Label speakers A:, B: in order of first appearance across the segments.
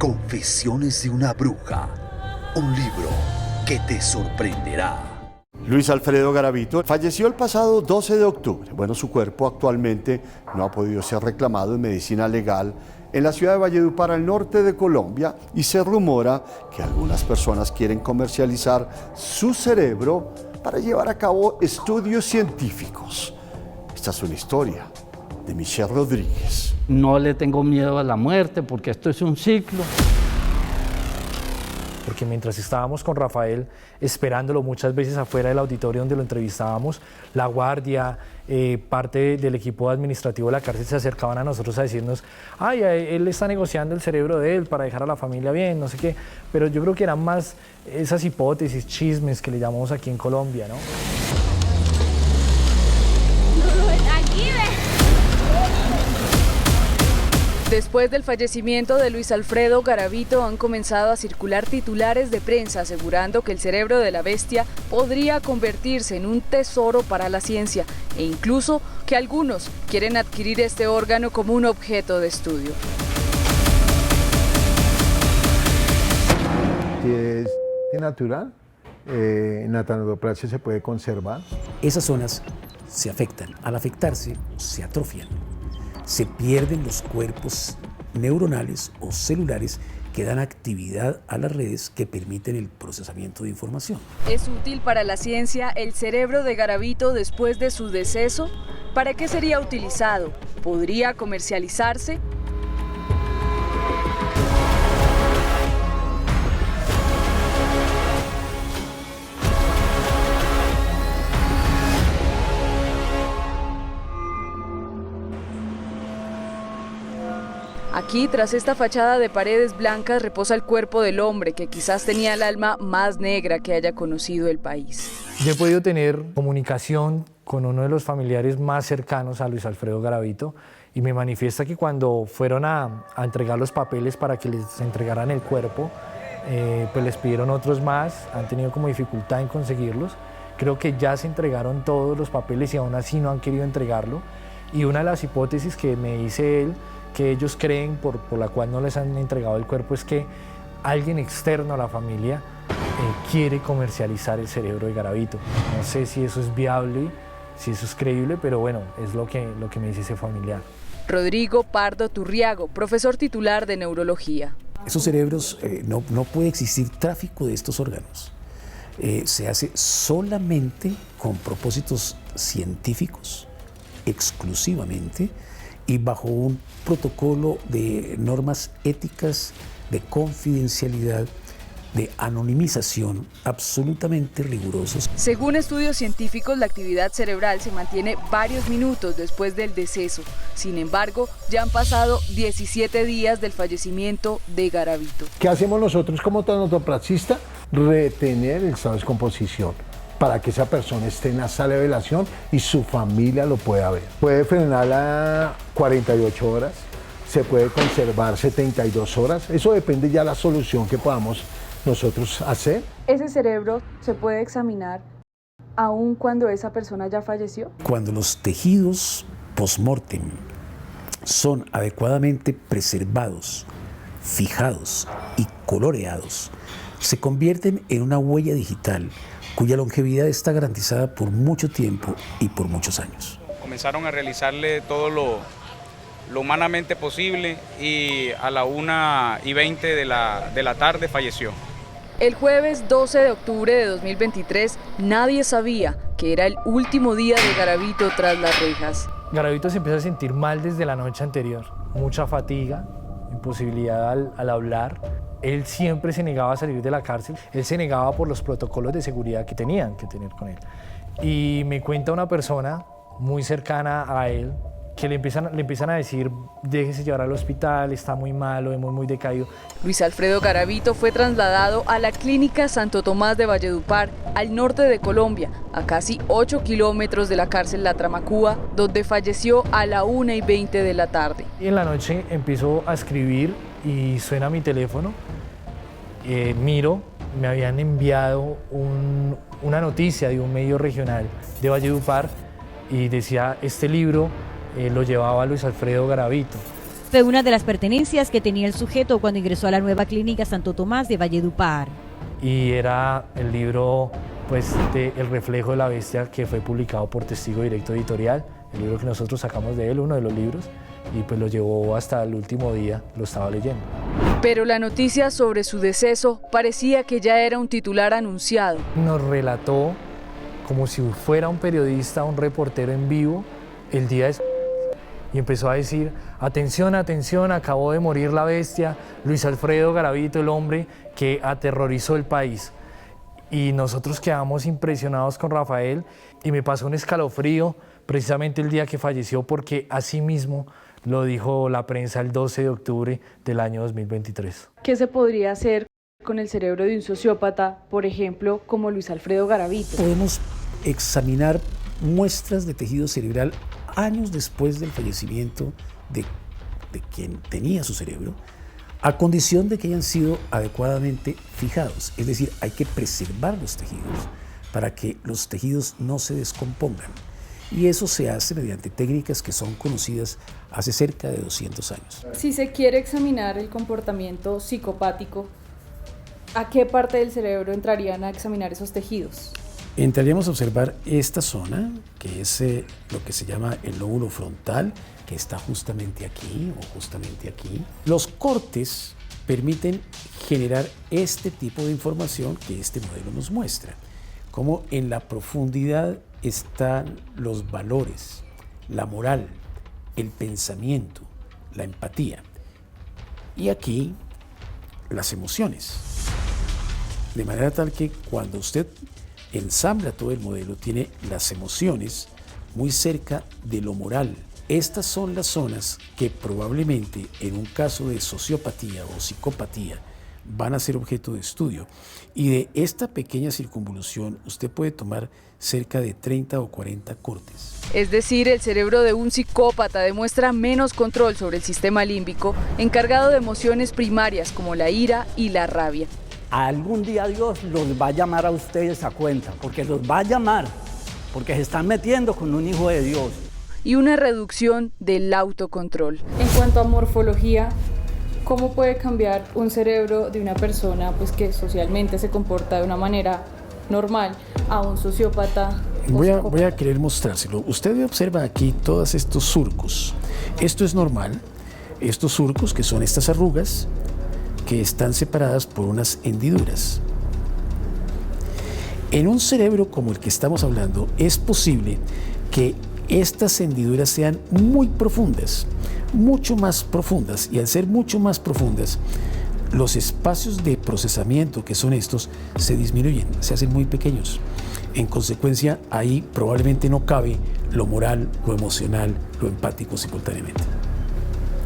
A: Confesiones de una bruja, un libro que te sorprenderá.
B: Luis Alfredo Garavito falleció el pasado 12 de octubre. Bueno, su cuerpo actualmente no ha podido ser reclamado en medicina legal en la ciudad de Valledupar, al norte de Colombia, y se rumora que algunas personas quieren comercializar su cerebro para llevar a cabo estudios científicos. Esta es una historia de Michelle Rodríguez.
C: No le tengo miedo a la muerte porque esto es un ciclo.
D: Porque mientras estábamos con Rafael esperándolo muchas veces afuera del auditorio donde lo entrevistábamos, la guardia, parte del equipo administrativo de la cárcel se acercaban a nosotros a decirnos: ay, él está negociando el cerebro de él para dejar a la familia bien, no sé qué. Pero yo creo que eran más esas hipótesis, chismes que le llamamos aquí en Colombia, ¿no?
E: Después del fallecimiento de Luis Alfredo Garavito han comenzado a circular titulares de prensa asegurando que el cerebro de la bestia podría convertirse en un tesoro para la ciencia e incluso que algunos quieren adquirir este órgano como un objeto de estudio.
F: Si es natural, en la tanatopraxia se puede conservar.
G: Esas zonas se afectan. Al afectarse, se atrofian. Se pierden los cuerpos neuronales o celulares que dan actividad a las redes que permiten el procesamiento de información.
E: ¿Es útil para la ciencia el cerebro de Garavito después de su deceso? ¿Para qué sería utilizado? ¿Podría comercializarse? Aquí, tras esta fachada de paredes blancas, reposa el cuerpo del hombre que quizás tenía el alma más negra que haya conocido el país.
D: Yo he podido tener comunicación con uno de los familiares más cercanos a Luis Alfredo Garavito y me manifiesta que cuando fueron a entregar los papeles para que les entregaran el cuerpo, pues les pidieron otros más, han tenido como dificultad en conseguirlos. Creo que ya se entregaron todos los papeles y aún así no han querido entregarlo. Y una de las hipótesis que me dice él, que ellos creen por la cual no les han entregado el cuerpo, es que alguien externo a la familia quiere comercializar el cerebro de Garavito. No sé si eso es viable, si eso es creíble, pero bueno, es lo que me dice ese familiar.
E: Rodrigo Pardo Turriago, profesor titular de neurología.
G: Esos cerebros, no puede existir tráfico de estos órganos. Se hace solamente con propósitos científicos, exclusivamente, y bajo un protocolo de normas éticas, de confidencialidad, de anonimización absolutamente rigurosos.
E: Según estudios científicos, la actividad cerebral se mantiene varios minutos después del deceso. Sin embargo, ya han pasado 17 días del fallecimiento de Garavito.
F: ¿Qué hacemos nosotros como tanatopraxista? Retener el estado de descomposición para que esa persona esté en la sala de velación y su familia lo pueda ver. Puede frenar a 48 horas, se puede conservar 72 horas, eso depende ya de la solución que podamos nosotros hacer.
E: ¿Ese cerebro se puede examinar aun cuando esa persona ya falleció?
G: Cuando los tejidos post-mortem son adecuadamente preservados, fijados y coloreados, se convierten en una huella digital cuya longevidad está garantizada por mucho tiempo y por muchos años.
H: Comenzaron a realizarle todo lo humanamente posible y a la 1:20 de la tarde falleció.
E: El jueves 12 de octubre de 2023, nadie sabía que era el último día de Garavito tras las rejas.
D: Garavito se empieza a sentir mal desde la noche anterior, mucha fatiga, imposibilidad al hablar. Él siempre se negaba a salir de la cárcel, él se negaba por los protocolos de seguridad que tenían que tener con él. Y me cuenta una persona muy cercana a él que le empiezan a decir: déjese llevar al hospital, está muy malo, vemos muy decaído.
E: Luis Alfredo Garavito fue trasladado a la clínica Santo Tomás de Valledupar, al norte de Colombia, a casi 8 kilómetros de la cárcel La Tramacúa, donde falleció a la 1:20 de la tarde.
D: Y en la noche empiezo a escribir y suena mi teléfono, miro, me habían enviado una noticia de un medio regional de Valledupar y decía: este libro lo llevaba Luis Alfredo Garavito.
I: Fue una de las pertenencias que tenía el sujeto cuando ingresó a la nueva clínica Santo Tomás de Valledupar.
D: Y era el libro pues, de El reflejo de la bestia, que fue publicado por Testigo Directo Editorial, el libro que nosotros sacamos de él, uno de los libros, y pues lo llevó hasta el último día, lo estaba leyendo.
E: Pero la noticia sobre su deceso parecía que ya era un titular anunciado.
D: Nos relató como si fuera un periodista, un reportero en vivo, el día de su... Y empezó a decir: atención, atención, acabó de morir la bestia, Luis Alfredo Garavito, el hombre que aterrorizó el país. Y nosotros quedamos impresionados con Rafael y me pasó un escalofrío precisamente el día que falleció, porque así mismo lo dijo la prensa el 12 de octubre del año 2023.
E: ¿Qué se podría hacer con el cerebro de un sociópata, por ejemplo, como Luis Alfredo Garavito?
G: Podemos examinar muestras de tejido cerebral años después del fallecimiento de quien tenía su cerebro, a condición de que hayan sido adecuadamente fijados. Es decir, hay que preservar los tejidos para que los tejidos no se descompongan. Y eso se hace mediante técnicas que son conocidas hace cerca de 200 años.
E: Si se quiere examinar el comportamiento psicopático, ¿a qué parte del cerebro entrarían a examinar esos tejidos?
G: Entraríamos a observar esta zona, que es lo que se llama el lóbulo frontal, que está justamente aquí o justamente aquí. Los cortes permiten generar este tipo de información que este modelo nos muestra, como en la profundidad están los valores, la moral, el pensamiento, la empatía, y aquí las emociones. De manera tal que cuando usted ensambla todo el modelo, tiene las emociones muy cerca de lo moral. Estas son las zonas que probablemente en un caso de sociopatía o psicopatía van a ser objeto de estudio. Y de esta pequeña circunvolución usted puede tomar cerca de 30 o 40 cortes.
E: Es decir, el cerebro de un psicópata demuestra menos control sobre el sistema límbico, encargado de emociones primarias como la ira y la rabia.
J: Algún día Dios los va a llamar a ustedes a cuenta, porque los va a llamar, porque se están metiendo con un hijo de Dios.
E: Y una reducción del autocontrol. En cuanto a morfología, ¿cómo puede cambiar un cerebro de una persona pues, que socialmente se comporta de una manera normal a un sociópata?
G: Voy a querer mostrárselo. Usted observa aquí todos estos surcos. Esto es normal. Estos surcos, que son estas arrugas, que están separadas por unas hendiduras. En un cerebro como el que estamos hablando, es posible que estas hendiduras sean muy profundas, mucho más profundas, y al ser mucho más profundas, los espacios de procesamiento que son estos se disminuyen, se hacen muy pequeños. En consecuencia, ahí probablemente no cabe lo moral, lo emocional, lo empático simultáneamente.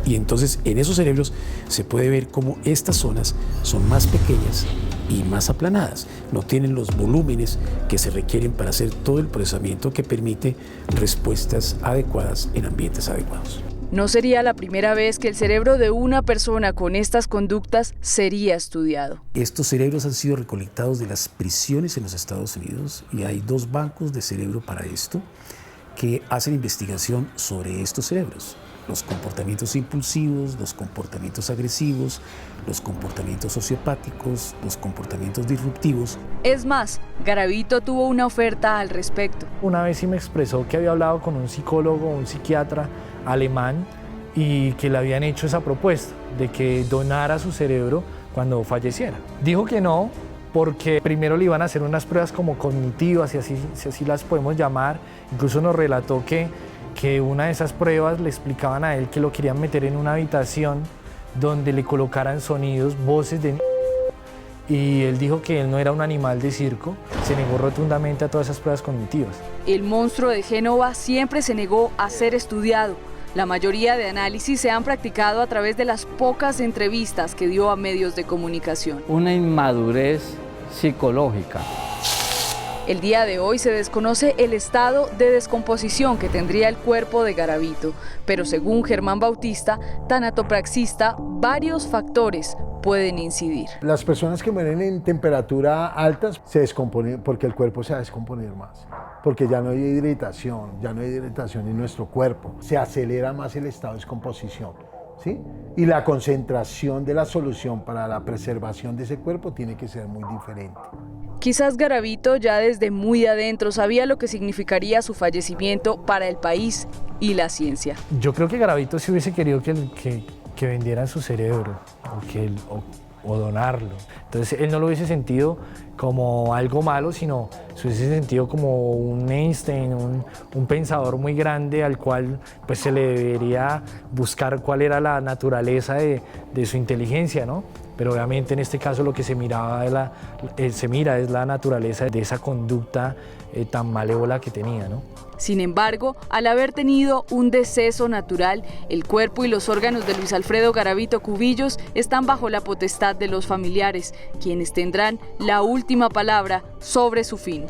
G: Y entonces en esos cerebros se puede ver cómo estas zonas son más pequeñas y más aplanadas, no tienen los volúmenes que se requieren para hacer todo el procesamiento que permite respuestas adecuadas en ambientes adecuados.
E: No sería la primera vez que el cerebro de una persona con estas conductas sería estudiado.
G: Estos cerebros han sido recolectados de las prisiones en los Estados Unidos y hay 2 bancos de cerebro para esto que hacen investigación sobre estos cerebros. Los comportamientos impulsivos, los comportamientos agresivos, los comportamientos sociopáticos, los comportamientos disruptivos.
E: Es más, Garavito tuvo una oferta al respecto.
D: Una vez sí me expresó que había hablado con un psicólogo, un psiquiatra alemán, y que le habían hecho esa propuesta de que donara su cerebro cuando falleciera. Dijo que no, porque primero le iban a hacer unas pruebas como cognitivas, si así las podemos llamar. Incluso nos relató que una de esas pruebas le explicaban a él que lo querían meter en una habitación donde le colocaran sonidos, voces de... Y él dijo que él no era un animal de circo, se negó rotundamente a todas esas pruebas cognitivas.
E: El monstruo de Génova siempre se negó a ser estudiado. La mayoría de análisis se han practicado a través de las pocas entrevistas que dio a medios de comunicación.
C: Una inmadurez psicológica.
E: El día de hoy se desconoce el estado de descomposición que tendría el cuerpo de Garavito, pero según Germán Bautista, tanatopraxista, varios factores pueden incidir.
F: Las personas que mueren en temperatura alta se descomponen porque el cuerpo se va a descomponer más, porque ya no hay hidratación en nuestro cuerpo, se acelera más el estado de descomposición. ¿sí? Y la concentración de la solución para la preservación de ese cuerpo tiene que ser muy diferente.
E: Quizás Garavito ya desde muy adentro sabía lo que significaría su fallecimiento para el país y la ciencia.
D: Yo creo que Garavito sí hubiese querido que vendieran su cerebro o donarlo. Entonces él no lo hubiese sentido como algo malo, sino se hubiese sentido como un Einstein, un pensador muy grande al cual pues se le debería buscar cuál era la naturaleza de su inteligencia, ¿no? Pero obviamente en este caso lo que se mira es la naturaleza de esa conducta tan malévola que tenía, ¿no?
E: Sin embargo, al haber tenido un deceso natural, el cuerpo y los órganos de Luis Alfredo Garavito Cubillos están bajo la potestad de los familiares, quienes tendrán la última palabra sobre su fin.